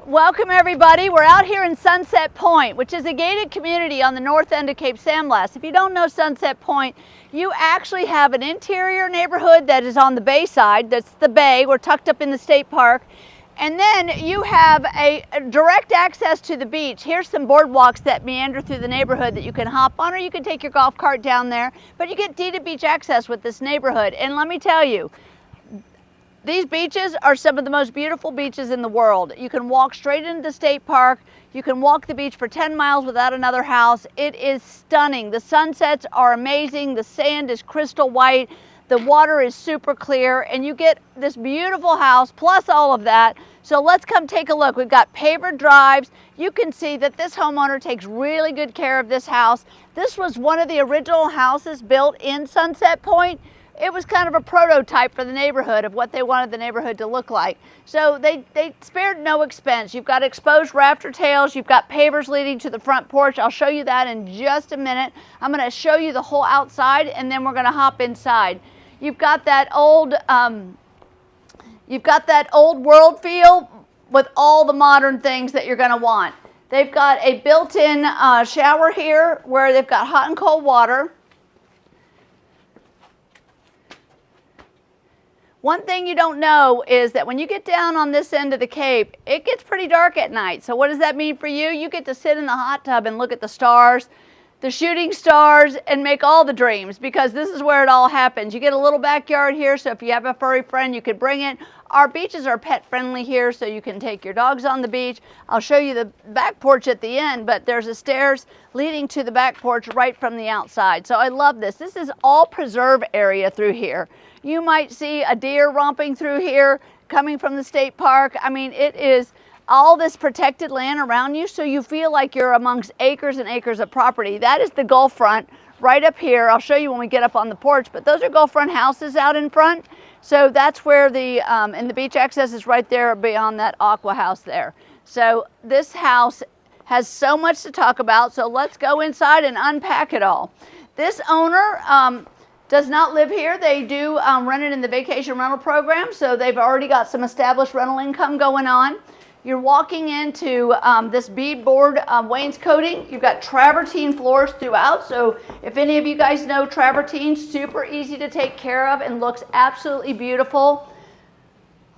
Welcome everybody. We're out here in Sunset Pointe, which is a gated community on the north end of Cape San Blas. If you don't know Sunset Pointe, you actually have an interior neighborhood that is on the bay side. That's the bay. We're tucked up in the state park. And then you have a direct access to the beach. Here's some boardwalks that meander through the neighborhood that you can hop on, or you can take your golf cart down there. But you get deeded beach access with this neighborhood. And let me tell you, these beaches are some of the most beautiful beaches in the world. You can walk straight into the state park. You can walk the beach for 10 miles without another house. It is stunning. The sunsets are amazing. The sand is crystal white. The water is super clear, and you get this beautiful house plus all of that. So let's come take a look. We've got paver drives. You can see that this homeowner takes really good care of this house. This was one of the original houses built in Sunset Pointe. It was kind of a prototype for the neighborhood of what they wanted the neighborhood to look like. So they spared no expense. You've got exposed rafter tails. You've got pavers leading to the front porch. I'll show you that in just a minute. I'm going to show you the whole outside, and then we're going to hop inside. You've got that old world feel with all the modern things that you're going to want. They've got a built-in shower here where they've got hot and cold water. One thing you don't know is that when you get down on this end of the Cape, it gets pretty dark at night. So what does that mean for you? You get to sit in the hot tub and look at the stars, the shooting stars, and make all the dreams, because this is where it all happens. You get a little backyard here, so if you have a furry friend, you could bring it. Our beaches are pet friendly here, so you can take your dogs on the beach. I'll show you the back porch at the end, but there's a stairs leading to the back porch right from the outside. So I love this. This is all preserve area through here. You might see a deer romping through here coming from the state park. I mean, it is all this protected land around you, so you feel like you're amongst acres and acres of property. That is the Gulf front right up here. I'll show you when we get up on the porch, but those are Gulf front houses out in front. So that's where and the beach access is right there beyond that aqua house there. So this house has so much to talk about, so let's go inside and unpack it all. This owner does not live here. They do rent it in the vacation rental program, so they've already got some established rental income going on. You're walking into this beadboard wainscoting. You've got travertine floors throughout, so if any of you guys know travertine, super easy to take care of and looks absolutely beautiful.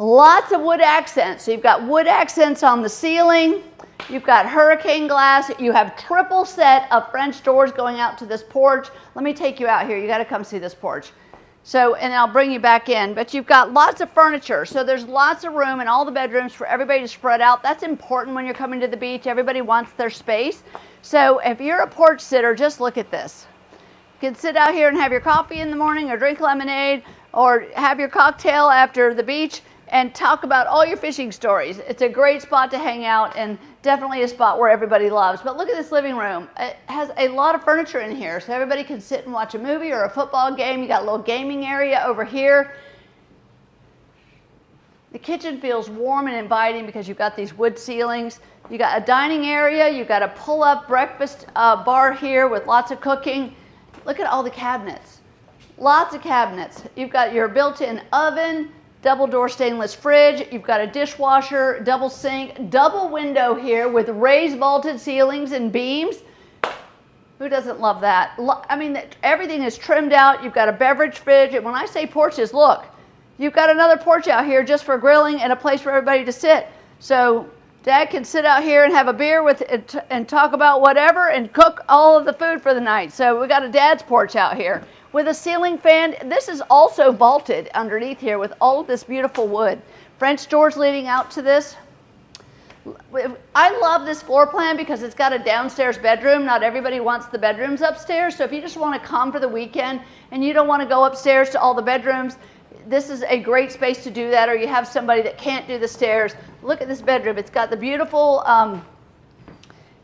Lots of wood accents. So you've got wood accents on the ceiling. You've got hurricane glass. You have triple set of French doors going out to this porch. Let me take you out here. You got to come see this porch. So, and I'll bring you back in. But you've got lots of furniture. So there's lots of room in all the bedrooms for everybody to spread out. That's important when you're coming to the beach. Everybody wants their space. So if you're a porch sitter, just look at this. You can sit out here and have your coffee in the morning, or drink lemonade, or have your cocktail after the beach and talk about all your fishing stories. It's a great spot to hang out, and definitely a spot where everybody loves. But look at this living room. It has a lot of furniture in here, so everybody can sit and watch a movie or a football game. You got a little gaming area over here. The kitchen feels warm and inviting because you've got these wood ceilings. You got a dining area. You've got a pull-up breakfast bar here with lots of cooking. Look at all the cabinets. Lots of cabinets. You've got your built-in oven, double door stainless fridge. You've got a dishwasher, double sink, double window here with raised vaulted ceilings and beams. Who doesn't love that? I mean, everything is trimmed out. You've got a beverage fridge. And when I say porches, look, you've got another porch out here just for grilling and a place for everybody to sit. So Dad can sit out here and have a beer with and talk about whatever and cook all of the food for the night. So we got a Dad's porch out here with a ceiling fan. This is also vaulted underneath here with all of this beautiful wood. French doors leading out to this. I love this floor plan because it's got a downstairs bedroom. Not everybody wants the bedrooms upstairs. So if you just want to come for the weekend and you don't want to go upstairs to all the bedrooms, this is a great space to do that, or you have somebody that can't do the stairs. Look at this bedroom. It's got the beautiful,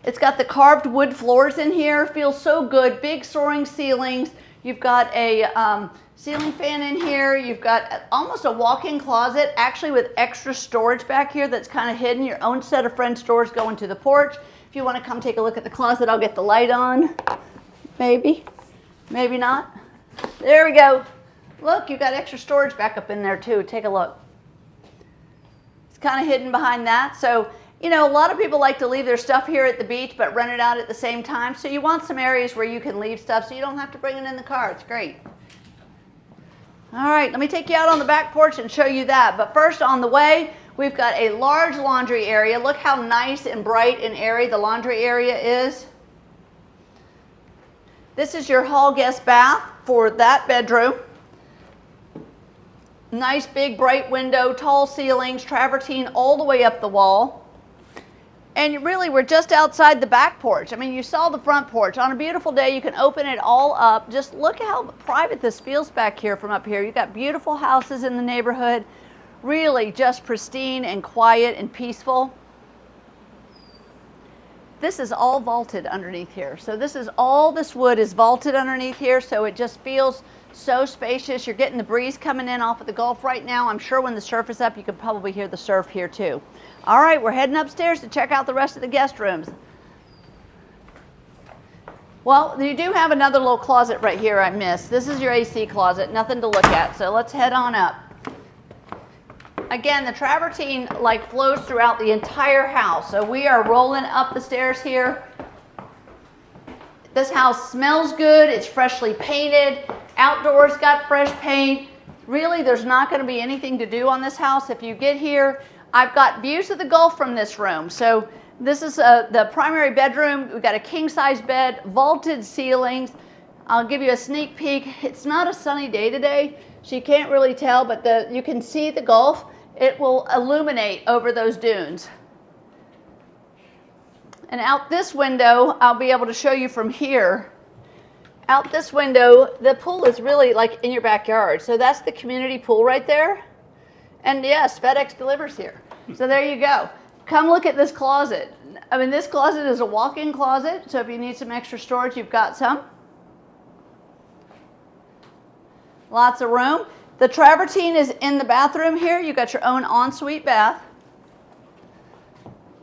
it's got the carved wood floors in here. Feels so good. Big soaring ceilings. You've got a ceiling fan in here. You've got almost a walk-in closet, actually with extra storage back here that's kind of hidden. Your own set of French doors going to the porch. If you want to come take a look at the closet, I'll get the light on. Maybe. Maybe not. There we go. Look, you've got extra storage back up in there too. Take a look. It's kind of hidden behind that. So You know, a lot of people like to leave their stuff here at the beach but rent it out at the same time. So you want some areas where you can leave stuff so you don't have to bring it in the car. It's great. All right, let me take you out on the back porch and show you that. But first, on the way, we've got a large laundry area. Look how nice and bright and airy the laundry area is. This is your hall guest bath for that bedroom. Nice big bright window, tall ceilings, travertine all the way up the wall. And really, we're just outside the back porch. I mean, you saw the front porch. On a beautiful day, you can open it all up. Just look how private this feels back here from up here. You've got beautiful houses in the neighborhood. Really just pristine and quiet and peaceful. This is all vaulted underneath here. So all this wood is vaulted underneath here, so it just feels so spacious. You're getting the breeze coming in off of the Gulf right now. I'm sure when the surf is up, you can probably hear the surf here too. All right, we're heading upstairs to check out the rest of the guest rooms. Well, you do have another little closet right here I missed. This is your AC closet, nothing to look at, so let's head on up. Again, the travertine like flows throughout the entire house, so we are rolling up the stairs here. This house smells good, it's freshly painted, outdoors got fresh paint. Really, there's not going to be anything to do on this house. If you get here, I've got views of the Gulf from this room. So this is the primary bedroom. We've got a king-size bed, vaulted ceilings. I'll give you a sneak peek. It's not a sunny day today, so you can't really tell, but you can see the Gulf. It will illuminate over those dunes. And out this window, I'll be able to show you from here. Out this window, the pool is really like in your backyard. So that's the community pool right there. And yes, FedEx delivers here. So there you go. Come look at this closet. I mean, this closet is a walk-in closet. So if you need some extra storage, you've got some. Lots of room. The travertine is in the bathroom here. You've got your own ensuite bath.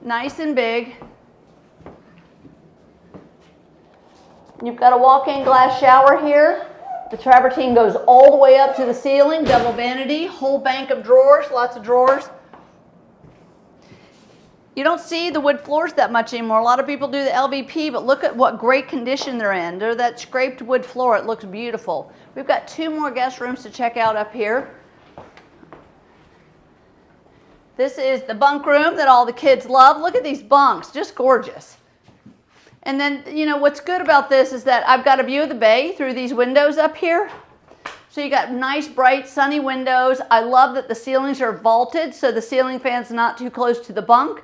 Nice and big. You've got a walk-in glass shower here. The travertine goes all the way up to the ceiling, double vanity, whole bank of drawers, lots of drawers. You don't see the wood floors that much anymore. A lot of people do the LVP, but look at what great condition they're in. They're that scraped wood floor. It looks beautiful. We've got 2 more guest rooms to check out up here. This is the bunk room that all the kids love. Look at these bunks, just gorgeous. And then, you know, what's good about this is that I've got a view of the bay through these windows up here. So you got nice, bright, sunny windows. I love that the ceilings are vaulted, so the ceiling fan's not too close to the bunk.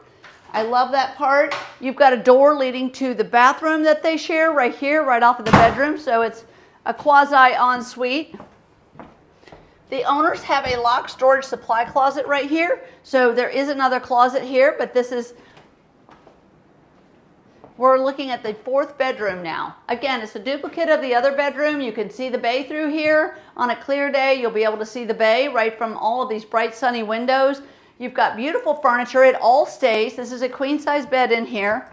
I love that part. You've got a door leading to the bathroom that they share right here, right off of the bedroom. So it's a quasi-ensuite. The owners have a locked storage supply closet right here. So there is another closet here, but this is... We're looking at the 4th bedroom now. Again, it's a duplicate of the other bedroom. You can see the bay through here. On a clear day, you'll be able to see the bay right from all of these bright sunny windows. You've got beautiful furniture. It all stays. This is a queen-size bed in here.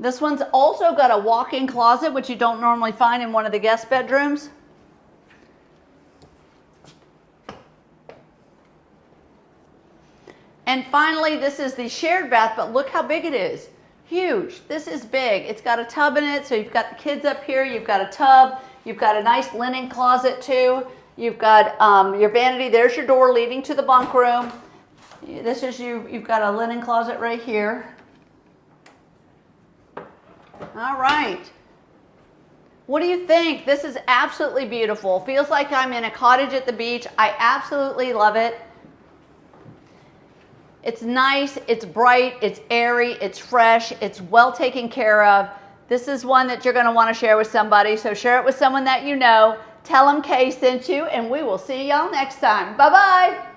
This one's also got a walk-in closet, which you don't normally find in one of the guest bedrooms. And finally, this is the shared bath, but look how big it is. Huge. This is big. It's got a tub in it, so you've got the kids up here, you've got a tub, you've got a nice linen closet too, you've got your vanity. There's your door leading to the bunk room. This is you've got a linen closet right here. All right. What do you think? This is absolutely beautiful. Feels like I'm in a cottage at the beach. I absolutely love it. It's nice, it's bright, it's airy, it's fresh, it's well taken care of. This is one that you're going to want to share with somebody, so share it with someone that you know. Tell them Kay sent you, and we will see y'all next time. Bye-bye.